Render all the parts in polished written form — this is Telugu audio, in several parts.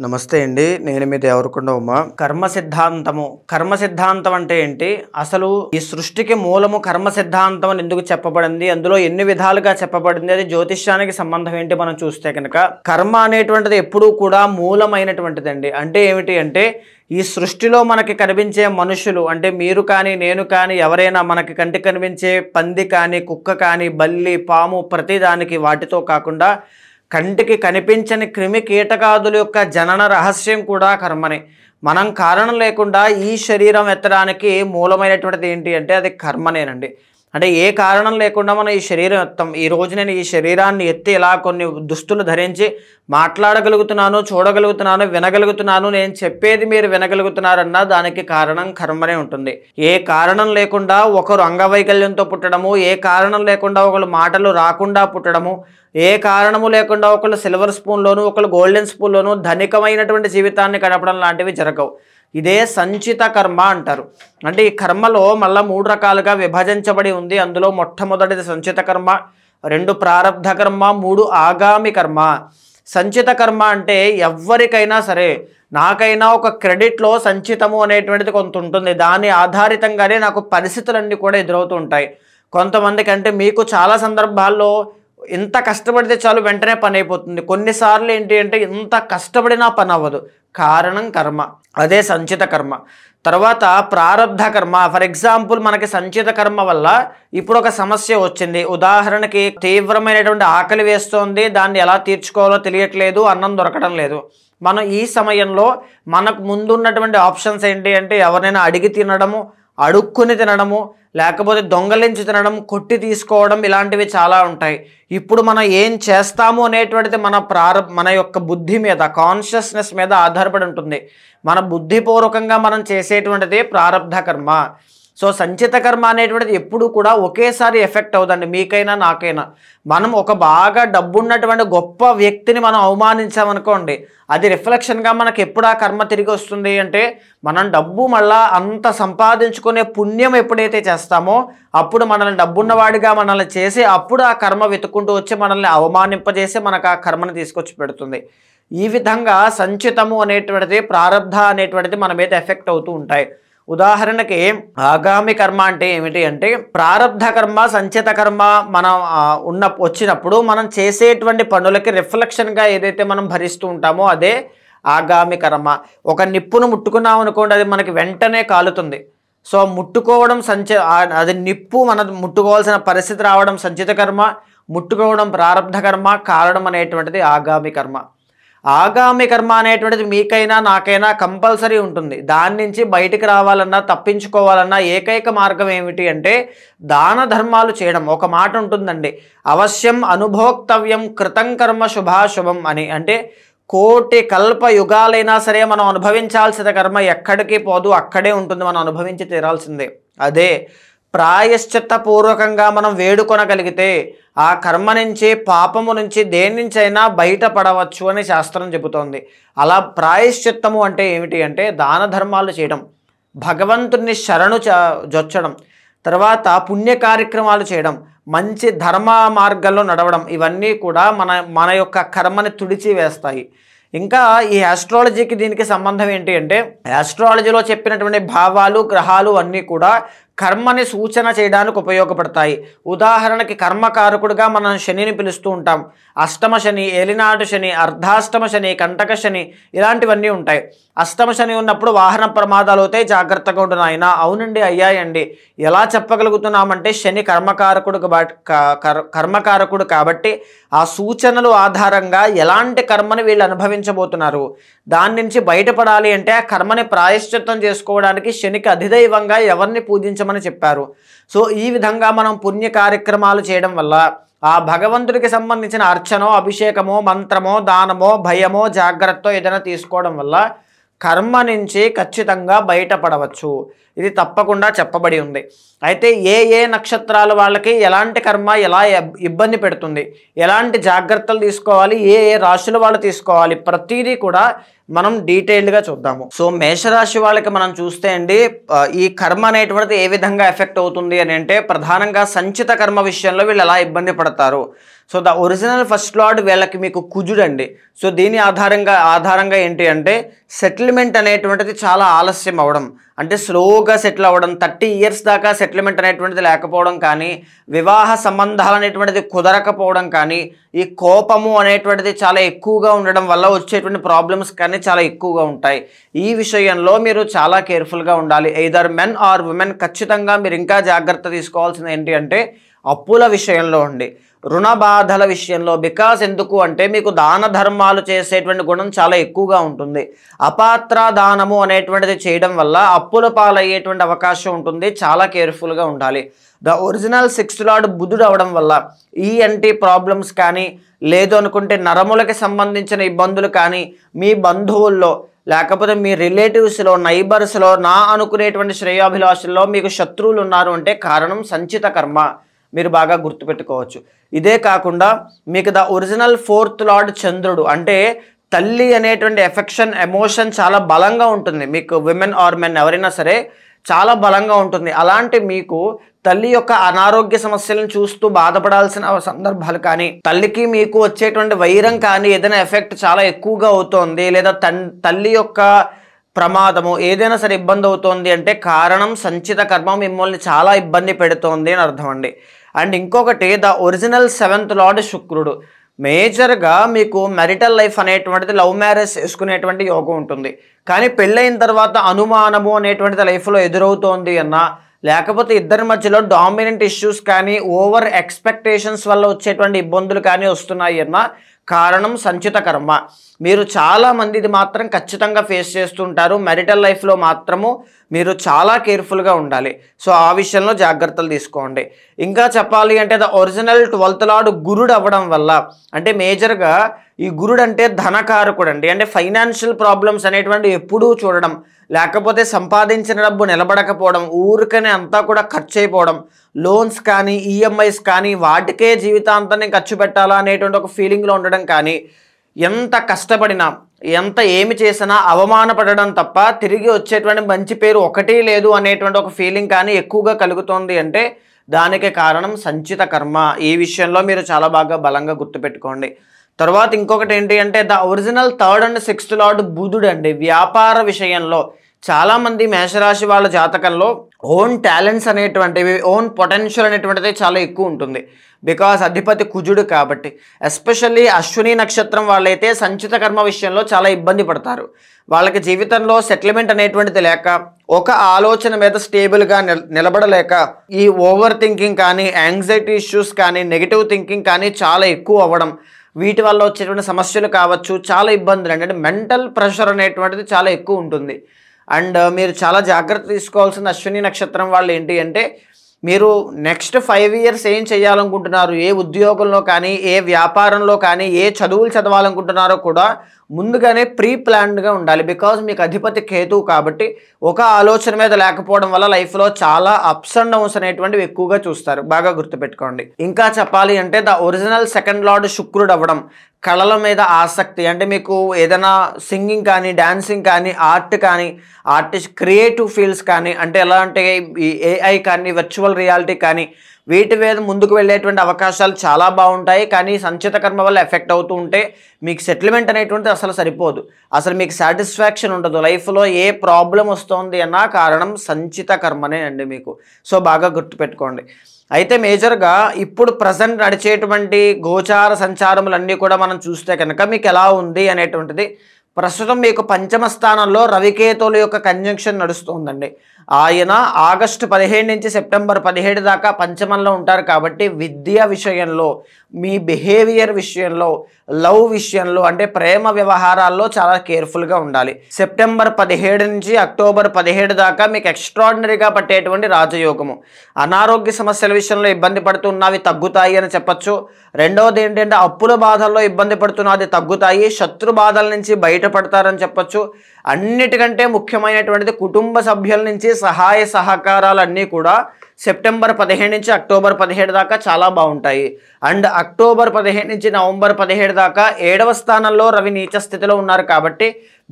నమస్తే అండి. నేను మీ దేవరకొండ ఉమ. కర్మ సిద్ధాంతం అంటే ఏంటి? అసలు ఈ సృష్టికి మూలము కర్మ సిద్ధాంతం అని ఎందుకు చెప్పబడింది? అందులో ఎన్ని విధాలుగా చెప్పబడింది? అది జ్యోతిష్యానికి సంబంధం ఏంటి మనం చూస్తే కనుక కర్మ అనేటువంటిది ఎప్పుడూ కూడా మూలమైనటువంటిదండి. అంటే ఏమిటి అంటే ఈ సృష్టిలో మనకి కనిపించే మనుషులు అంటే మీరు కానీ నేను కానీ ఎవరైనా మనకి కంటికి కనిపించే పంది కానీ కుక్క కానీ బల్లి పాము ప్రతిదానికి వాటితో కాకుండా కంటికి కనిపించని క్రిమి కీటకాదుల యొక్క జనన రహస్యం కూడా కర్మనే. మనం కారణం లేకుండా ఈ శరీరం ఎత్తడానికి మూలమైనటువంటిది ఏంటి అంటే అది కర్మనేనండి. అంటే ఏ కారణం లేకుండా మనం ఈ శరీరం ఎత్తాం. ఈరోజు నేను ఈ శరీరాన్ని ఎత్తి ఇలా కొన్ని దుస్తులు ధరించి మాట్లాడగలుగుతున్నాను, చూడగలుగుతున్నాను, వినగలుగుతున్నాను, నేను చెప్పేది మీరు వినగలుగుతున్నారన్నా దానికి కారణం కర్మనే ఉంటుంది. ఏ కారణం లేకుండా ఒకరు అంగవైకల్యంతో పుట్టడము, ఏ కారణం లేకుండా ఒకళ్ళు మాటలు రాకుండా పుట్టడము, ఏ కారణము లేకుండా ఒకళ్ళు సిల్వర్ స్పూన్లోను ఒకళ్ళు గోల్డెన్ స్పూన్లోను ధనికమైనటువంటి జీవితాన్ని గడపడం లాంటివి జరగవు. ఇదే సంచిత కర్మ అంటారు. అంటే ఈ కర్మలో మళ్ళీ 3 రకాలుగా విభజించబడి ఉంది. అందులో మొట్టమొదటిది సంచిత కర్మ, 2 ప్రారబ్ధ కర్మ, 3 ఆగామి కర్మ. సంచిత కర్మ అంటే ఎవరికైనా సరే, నాకైనా ఒక క్రెడిట్లో సంచితము అనేటువంటిది కొంత ఉంటుంది. దాని ఆధారితంగానే నాకు పరిస్థితులన్నీ కూడా ఎదురవుతూ ఉంటాయి. కొంతమందికి అంటే మీకు చాలా సందర్భాల్లో ఇంత కష్టపడితే చాలు వెంటనే పని అయిపోతుంది. కొన్నిసార్లు ఏంటి అంటే ఇంత కష్టపడినా పని అవ్వదు. కారణం కర్మ. అదే సంచిత కర్మ. తర్వాత ప్రారబ్ధ కర్మ. ఫర్ ఎగ్జాంపుల్ మనకి సంచిత కర్మ వల్ల ఇప్పుడు ఒక సమస్య వచ్చింది. ఉదాహరణకి తీవ్రమైనటువంటి ఆకలి వేస్తోంది, దాన్ని ఎలా తీర్చుకోవాలో తెలియట్లేదు, అన్నం దొరకడం లేదు. మనం ఈ సమయంలో మనకు ముందున్నటువంటి ఆప్షన్స్ ఏంటి అంటే ఎవరైనా అడిగి తినడము, అడుక్కుని తినడము, లేకపోతే దొంగలించి తినడం, కొట్టి తీసుకోవడం, ఇలాంటివి చాలా ఉంటాయి. ఇప్పుడు మనం ఏం చేస్తాము అనేటువంటిది మన యొక్క బుద్ధి మీద, కాన్షియస్నెస్ మీద ఆధారపడి ఉంటుంది. మన బుద్ధిపూర్వకంగా మనం చేసేటువంటిది ప్రారబ్ధ కర్మ. సో సంచిత కర్మ అనేటువంటిది ఎప్పుడు కూడా ఒకేసారి ఎఫెక్ట్ అవుదండి, మీకైనా నాకైనా. మనం ఒక బాగా డబ్బున్నటువంటి గొప్ప వ్యక్తిని మనం అవమానించామనుకోండి, అది రిఫ్లెక్షన్గా మనకు ఎప్పుడు ఆ కర్మ తిరిగి వస్తుంది అంటే మనం డబ్బు మళ్ళా అంత సంపాదించుకునే పుణ్యం ఎప్పుడైతే చేస్తామో అప్పుడు మనల్ని డబ్బున్నవాడిగా మనల్ని చేసి అప్పుడు ఆ కర్మ వెతుక్కుంటూ వచ్చి మనల్ని అవమానింపజేసి మనకు ఆ కర్మను తీసుకొచ్చి పెడుతుంది. ఈ విధంగా సంచితము అనేటువంటిది ప్రారబ్ధ అనేటువంటిది మన మీద ఎఫెక్ట్ అవుతూ ఉంటాయి. ఉదాహరణకి ఆగామి కర్మ అంటే ఏమిటి అంటే ప్రారబ్ధ కర్మ సంచిత కర్మ మనం వచ్చినప్పుడు మనం చేసేటువంటి పనులకి రిఫ్లెక్షన్గా ఏదైతే మనం భరిస్తూ ఉంటామో అదే ఆగామి కర్మ. ఒక నిప్పును ముట్టుకున్నాం అనుకోండి, అది మనకి వెంటనే కాలుతుంది. సో ముట్టుకోవడం అది నిప్పు మనం ముట్టుకోవాల్సిన పరిస్థితి రావడం సంచిత కర్మ, ముట్టుకోవడం ప్రారబ్ధ కర్మ, కారణం అనేటువంటిది ఆగామి కర్మ. ఆగామి కర్మ అనేటువంటిది మీకైనా నాకైనా కంపల్సరీ ఉంటుంది. దాని నుంచి బయటికి రావాలన్నా తప్పించుకోవాలన్నా ఏకైక మార్గం ఏమిటి అంటే దాన ధర్మాలు చేయడం. ఒక మాట ఉంటుందండి, అవశ్యం అనుభోక్తవ్యం కృతం కర్మ శుభాశుభం అని. అంటే కోటి కల్ప యుగాలైనా సరే మనం అనుభవించాల్సిన కర్మ ఎక్కడికి పోదు, అక్కడే ఉంటుంది, మనం అనుభవించి తీరాల్సిందే. అదే ప్రాయశ్చిత్త పూర్వకంగా మనం వేడుకొనగలిగితే ఆ కర్మ నుంచి పాపము నుంచి దేని నుంచైనా బయటపడవచ్చు అని శాస్త్రం చెబుతోంది. అలా ప్రాయశ్చిత్తము అంటే ఏమిటి అంటే దాన ధర్మాలు చేయడం, భగవంతుని శరణు జొచ్చడం, తర్వాత పుణ్య కార్యక్రమాలు చేయడం, మంచి ధర్మ మార్గంలో నడవడం, ఇవన్నీ కూడా మన యొక్క కర్మని తుడిచి వేస్తాయి. ఇంకా ఈ ఆస్ట్రాలజీకి దీనికి సంబంధం ఏంటి అంటే ఆస్ట్రాలజీలో చెప్పినటువంటి భావాలు గ్రహాలు అన్నీ కూడా కర్మని సూచన చేయడానికి ఉపయోగపడతాయి. ఉదాహరణకి కర్మకారకుడుగా మనం శనిని పిలుస్తూ ఉంటాం. అష్టమ శని, ఏలినాటి శని, అర్ధాష్టమ శని, కంటక శని, ఇలాంటివన్నీ ఉంటాయి. అష్టమ శని ఉన్నప్పుడు వాహన ప్రమాదాలు అవుతాయి, జాగ్రత్తగా ఉండు నాయన. అవునండి, అయ్యాయండి. ఎలా చెప్పగలుగుతున్నామంటే శని కర్మకారకుడు కాబట్టి ఆ సూచనలు ఆధారంగా ఎలాంటి కర్మని వీళ్ళు అనుభవించబోతున్నారు, దాని నుంచి బయటపడాలి అంటే ఆ కర్మని ప్రాయశ్చిత్తం చేసుకోవడానికి శనికి అధిదైవంగా ఎవరిని పూజించమని చెప్పారు. సో ఈ విధంగా మనం పుణ్య కార్యక్రమాలు చేయడం వల్ల ఆ భగవంతుడికి సంబంధించిన అర్చనో అభిషేకమో మంత్రమో దానమో భయమో జాగ్రత్త ఏదైనా తీసుకోవడం వల్ల కర్మ నుంచి ఖచ్చితంగా బయటపడవచ్చు. ఇది తప్పకుండా చెప్పబడి ఉంది. అయితే ఏ నక్షత్రాల వాళ్ళకి ఎలాంటి కర్మ ఎలా ఇబ్బంది పెడుతుంది, ఎలాంటి జాగ్రత్తలు తీసుకోవాలి, ఏ రాశుల వాళ్ళు తీసుకోవాలి, ప్రతిదీ కూడా మనం డీటెయిల్డ్గా చూద్దాము. సో మేషరాశి వాళ్ళకి మనం చూస్తే అండి ఈ కర్మ అనేటువంటిది ఏ విధంగా ఎఫెక్ట్ అవుతుంది అని అంటే ప్రధానంగా సంచిత కర్మ విషయంలో వీళ్ళు ఎలా ఇబ్బంది పడతారు. So the original first lord వీళ్ళకి మీకు కుజుడు అండి. సో దీని ఆధారంగా ఏంటి అంటే సెటిల్మెంట్ అనేటువంటిది చాలా ఆలస్యం అవ్వడం, అంటే స్లోగా సెటిల్ అవ్వడం, 30 ఇయర్స్ దాకా సెటిల్మెంట్ అనేటువంటిది లేకపోవడం కానీ, వివాహ సంబంధాలు అనేటువంటిది కుదరకపోవడం కానీ, ఈ కోపము అనేటువంటిది చాలా ఎక్కువగా ఉండడం వల్ల వచ్చేటువంటి ప్రాబ్లమ్స్ కానీ చాలా ఎక్కువగా ఉంటాయి. ఈ విషయంలో మీరు చాలా కేర్ఫుల్గా ఉండాలి. ఎయిదర్ మెన్ ఆర్ ఉమెన్ ఖచ్చితంగా మీరు ఇంకా జాగ్రత్త తీసుకోవాల్సింది ఏంటి అంటే అప్పుల విషయంలో అండి, రుణ బాధల విషయంలో. బికాజ్ ఎందుకు అంటే మీకు దాన ధర్మాలు చేసేటువంటి గుణం చాలా ఎక్కువగా ఉంటుంది. అపాత్ర దానము అనేటువంటిది చేయడం వల్ల అప్పుల పాలయ్యేటువంటి అవకాశం ఉంటుంది. చాలా కేర్ఫుల్గా ఉండాలి. ద ఒరిజినల్ 6th లార్డ్ బుధుడు అవడం వల్ల ఈఎన్టీ ప్రాబ్లమ్స్ కానీ, లేదు అనుకుంటే నరములకి సంబంధించిన ఇబ్బందులు కానీ, మీ బంధువుల్లో లేకపోతే మీ రిలేటివ్స్లో, నైబర్స్లో, నా అనుకునేటువంటి శ్రేయాభిలాషుల్లో మీకు శత్రువులు ఉన్నారు అంటే కారణం సంచిత కర్మ. మీరు బాగా గుర్తుపెట్టుకోవచ్చు. ఇదే కాకుండా మీకు ద ఒరిజినల్ 4th లార్డ్ చంద్రుడు, అంటే తల్లి అనేటువంటి ఎఫెక్షన్, ఎమోషన్ చాలా బలంగా ఉంటుంది. మీకు విమెన్ ఆర్ మెన్ ఎవరైనా సరే చాలా బలంగా ఉంటుంది. అలాంటి మీకు తల్లి యొక్క అనారోగ్య సమస్యలను చూస్తూ బాధపడాల్సిన సందర్భాలు కానీ, తల్లికి మీకు వచ్చేటువంటి వైరం కానీ ఏదైనా ఎఫెక్ట్ చాలా ఎక్కువగా అవుతోంది, లేదా తల్లి యొక్క ప్రమాదము ఏదైనా సరే ఇబ్బంది అవుతోంది అంటే కారణం సంచిత కర్మ మిమ్మల్ని చాలా ఇబ్బంది పెడుతోంది అని అర్థం అండి. అండ్ ఇంకొకటి ద ఒరిజినల్ 7th లార్డ్ శుక్రుడు. మేజర్గా మీకు మెరిటల్ లైఫ్ అనేటువంటిది లవ్ మ్యారేజ్ చేసుకునేటువంటి యోగం ఉంటుంది. కానీ పెళ్ళైన తర్వాత అనుమానము అనేటువంటిది లైఫ్లో ఎదురవుతోంది అన్నా, లేకపోతే ఇద్దరి మధ్యలో డామినెంట్ ఇష్యూస్ కానీ, ఓవర్ ఎక్స్పెక్టేషన్స్ వల్ల వచ్చేటువంటి ఇబ్బందులు కానీ వస్తున్నాయి అన్నా కారణం సంచిత కర్మ. మీరు చాలామంది ఇది మాత్రం ఖచ్చితంగా ఫేస్ చేస్తుంటారు. మెరిటల్ లైఫ్లో మాత్రము మీరు చాలా కేర్ఫుల్గా ఉండాలి. సో ఆ విషయంలో జాగ్రత్తలు తీసుకోండి. ఇంకా చెప్పాలి అంటే ద ఒరిజినల్ 12th లార్డ్ గురుడు అవ్వడం వల్ల, అంటే మేజర్గా ఈ గురుడు అంటే ధనకారకుడు అండి. అంటే ఫైనాన్షియల్ ప్రాబ్లమ్స్ అనేటువంటి ఎప్పుడూ చూడడం, లేకపోతే సంపాదించిన డబ్బు నిలబడకపోవడం, ఊరికనే అంతా కూడా ఖర్చు అయిపోవడం, లోన్స్ కానీ, ఈఎంఐస్ కానీ, వాటికే జీవితాంతాన్ని ఖర్చు పెట్టాలా అనేటువంటి ఒక ఫీలింగ్లో ఉండడం కానీ, ఎంత కష్టపడినా, ఎంత ఏమి చేసినా అవమానపడడం తప్ప తిరిగి వచ్చేటువంటి మంచి పేరు ఒకటి లేదు అనేటువంటి ఒక ఫీలింగ్ కానీ ఎక్కువగా కలుగుతోంది అంటే దానికి కారణం సంచిత కర్మ. ఈ విషయంలో మీరు చాలా బాగా బలంగా గుర్తుపెట్టుకోండి. తర్వాత ఇంకొకటి ఏంటి అంటే the original 3rd and 6th lord బుధుడు అండి. వ్యాపార విషయంలో చాలామంది మేషరాశి వాళ్ళ జాతకంలో ఓన్ టాలెంట్స్ అనేటువంటివి, ఓన్ పొటెన్షియల్ అనేటువంటిది చాలా ఎక్కువ ఉంటుంది. బికాస్ అధిపతి కుజుడు కాబట్టి. ఎస్పెషల్లీ అశ్విని నక్షత్రం వాళ్ళైతే సంచిత కర్మ విషయంలో చాలా ఇబ్బంది పడతారు. వాళ్ళకి జీవితంలో సెటిల్మెంట్ అనేటువంటిది లేక, ఒక ఆలోచన మీద స్టేబుల్గా నిలబడలేక, ఈ ఓవర్ థింకింగ్ కానీ, యాంగ్జైటీ ఇష్యూస్ కానీ, నెగిటివ్ థింకింగ్ కానీ చాలా ఎక్కువ అవ్వడం, వీటి వల్ల వచ్చేటువంటి సమస్యలు కావచ్చు, చాలా ఇబ్బందులు అండి. అంటే మెంటల్ ప్రెషర్ అనేటువంటిది చాలా ఎక్కువ ఉంటుంది. అండ్ మీరు చాలా జాగ్రత్త తీసుకోవాల్సిన అశ్విని నక్షత్రం వాళ్ళు ఏంటి అంటే మీరు నెక్స్ట్ 5 years ఏం చేయాలనుకుంటున్నారు, ఏ ఉద్యోగంలో కానీ, ఏ వ్యాపారంలో కానీ, ఏ చదువులు చదవాలనుకుంటున్నారో కూడా ముందుగానే ప్రీ ప్లాన్డ్గా ఉండాలి. బికాజ్ మీకు అధిపతి కేతువు కాబట్టి ఒక ఆలోచన మీద లేకపోవడం వల్ల లైఫ్లో చాలా అప్స్ అండ్ డౌన్స్ అనేటువంటివి ఎక్కువగా చూస్తారు. బాగా గుర్తుపెట్టుకోండి. ఇంకా చెప్పాలి అంటే ద ఒరిజినల్ 2nd లార్డ్ శుక్రుడు అవ్వడం, కళల మీద ఆసక్తి, అంటే మీకు ఏదైనా సింగింగ్ కానీ, డాన్సింగ్ కానీ, ఆర్ట్ కానీ, ఆర్టిస్ట్ క్రియేటివ్ ఫీల్డ్స్ కానీ, అంటే ఎలా అంటే ఈ ఏఐ కానీ, వర్చువల్ రియాలిటీ కానీ, వీటి మీద ముందుకు వెళ్ళేటువంటి అవకాశాలు చాలా బాగుంటాయి. కానీ సంచిత కర్మ వల్ల ఎఫెక్ట్ అవుతూ ఉంటే మీకు సెటిల్మెంట్ అనేటువంటిది అసలు సరిపోదు, అసలు మీకు సాటిస్ఫాక్షన్ ఉండదు. లైఫ్లో ఏ ప్రాబ్లం వస్తుంది అన్న కారణం సంచిత కర్మనే అండి మీకు. సో బాగా గుర్తుపెట్టుకోండి. అయితే మేజర్గా ఇప్పుడు ప్రజెంట్ నడిచేటువంటి గోచార సంచారములన్నీ కూడా మనం చూస్తే కనుక మీకు ఎలా ఉంది అనేటువంటిది, ప్రస్తుతం మీకు పంచమ స్థానంలో రవికేతువుల యొక్క కంజంక్షన్ నడుస్తుందండి. ఆయన ఆగస్టు 15 నుంచి సెప్టెంబర్ 17 దాకా పంచమంలో ఉంటారు. కాబట్టి విద్య విషయంలో, మీ బిహేవియర్ విషయంలో, లవ్ విషయంలో, అంటే ప్రేమ వ్యవహారాల్లో చాలా కేర్ఫుల్గా ఉండాలి. సెప్టెంబర్ 17 నుంచి అక్టోబర్ 17 దాకా మీకు ఎక్స్ట్రాడినరీగా పట్టేటువంటి రాజయోగము. అనారోగ్య సమస్యల విషయంలో ఇబ్బంది పడుతున్నవి తగ్గుతాయి అని చెప్పచ్చు. రెండవది ఏంటంటే అప్పుల బాధల్లో ఇబ్బంది పడుతున్నది తగ్గుతాయి, శత్రు బాధల నుంచి బయటపడతారని చెప్పచ్చు. అన్నిటికంటే ముఖ్యమైనటువంటిది కుటుంబ సభ్యుల నుంచి సహాయ సహకారాలన్నీ కూడా సెప్టెంబర్ 15 నుంచి అక్టోబర్ 17 దాకా చాలా బాగుంటాయి. అండ్ అక్టోబర్ 15 నుంచి నవంబర్ 17 దాకా 7వ స్థానంలో రవి నీచ స్థితిలో ఉన్నారు కాబట్టి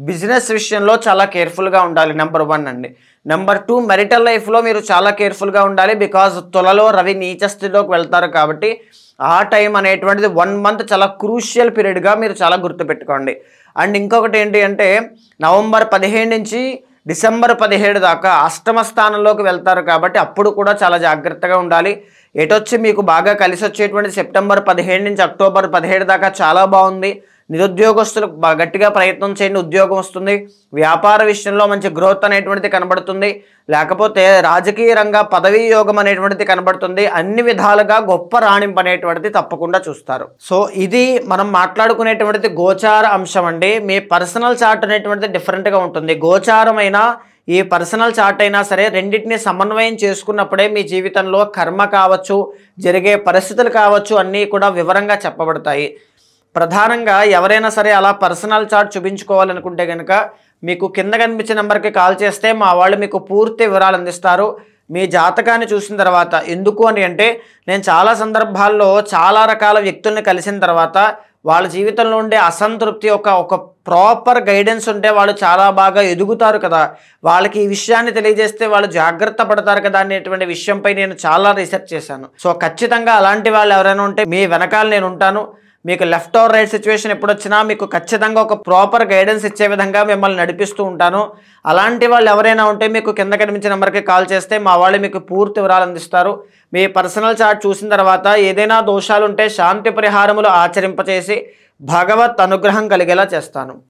బిజినెస్ విషయంలో చాలా కేర్ఫుల్గా ఉండాలి. నెంబర్ 1 అండి. నెంబర్ 2, మెరిటల్ లైఫ్లో మీరు చాలా కేర్ఫుల్గా ఉండాలి. బికాజ్ తులలో రవి నీచ స్థితిలోకి వెళ్తారు కాబట్టి ఆ టైం అనేటువంటిది 1 మంత్ చాలా క్రూషియల్ పీరియడ్గా మీరు చాలా గుర్తుపెట్టుకోండి. అండ్ ఇంకొకటి ఏంటి అంటే నవంబర్ 15 నుంచి డిసెంబర్ 17 దాకా అష్టమ స్థానంలోకి వెళ్తారు కాబట్టి అప్పుడు కూడా చాలా జాగ్రత్తగా ఉండాలి. ఎటొచ్చి మీకు బాగా కలిసి వచ్చేటువంటి సెప్టెంబర్ 15 నుంచి అక్టోబర్ 17 దాకా చాలా బాగుంది. నిరుద్యోగస్తులకు గట్టిగా ప్రయత్నం చేయండి, ఉద్యోగం వస్తుంది. వ్యాపార విషయంలో మంచి గ్రోత్ అనేటువంటిది కనబడుతుంది. లేకపోతే రాజకీయ రంగ పదవీ యోగం అనేటువంటిది కనబడుతుంది. అన్ని విధాలుగా గొప్ప రాణింపు అనేటువంటిది తప్పకుండా చూస్తారు. సో ఇది మనం మాట్లాడుకునేటువంటిది గోచార అంశం అండి. మీ పర్సనల్ చార్ట్ అనేటువంటిది డిఫరెంట్గా ఉంటుంది. గోచారమైన ఈ పర్సనల్ చార్ట్ అయినా సరే రెండింటిని సమన్వయం చేసుకున్నప్పుడే మీ జీవితంలో కర్మ కావచ్చు, జరిగే పరిస్థితులు కావచ్చు అన్నీ కూడా వివరంగా చెప్పబడతాయి. ప్రధానంగా ఎవరైనా సరే అలా పర్సనల్ చార్ట్ చూపించుకోవాలనుకుంటే కనుక మీకు కింద కనిపించే నెంబర్కి కాల్ చేస్తే మా వాళ్ళు మీకు పూర్తి వివరాలు అందిస్తారు. మీ జాతకాన్ని చూసిన తర్వాత ఎందుకు అని అంటే నేను చాలా సందర్భాల్లో చాలా రకాల వ్యక్తుల్ని కలిసిన తర్వాత వాళ్ళ జీవితంలో ఉండే అసంతృప్తి ఒక ప్రాపర్ గైడెన్స్ ఉంటే వాళ్ళు చాలా బాగా ఎదుగుతారు కదా, వాళ్ళకి ఈ విషయాన్ని తెలియజేస్తే వాళ్ళు జాగ్రత్త పడతారు కదా అనేటువంటి విషయంపై నేను చాలా రీసెర్చ్ చేశాను. సో ఖచ్చితంగా అలాంటి వాళ్ళు ఎవరైనా ఉంటే మీ వెనకాల నేను ఉంటాను. మీకు లెఫ్ట్ ఆర్ రైట్ సిచ్యువేషన్ ఎప్పుడు వచ్చినా మీకు ఖచ్చితంగా ఒక ప్రాపర్ గైడెన్స్ ఇచ్చే విధంగా మిమ్మల్ని నడిపిస్తూ ఉంటాను. అలాంటి వాళ్ళు ఎవరైనా ఉంటే మీకు కింద కనిపించిన నెంబర్కి కాల్ చేస్తే మా వాళ్ళు మీకు పూర్తి వివరాలు అందిస్తారు. మీ పర్సనల్ చార్ట్ చూసిన తర్వాత ఏదైనా దోషాలుంటే శాంతి పరిహారములు ఆచరింపచేసి భగవత్ అనుగ్రహం కలిగేలా చేస్తాను.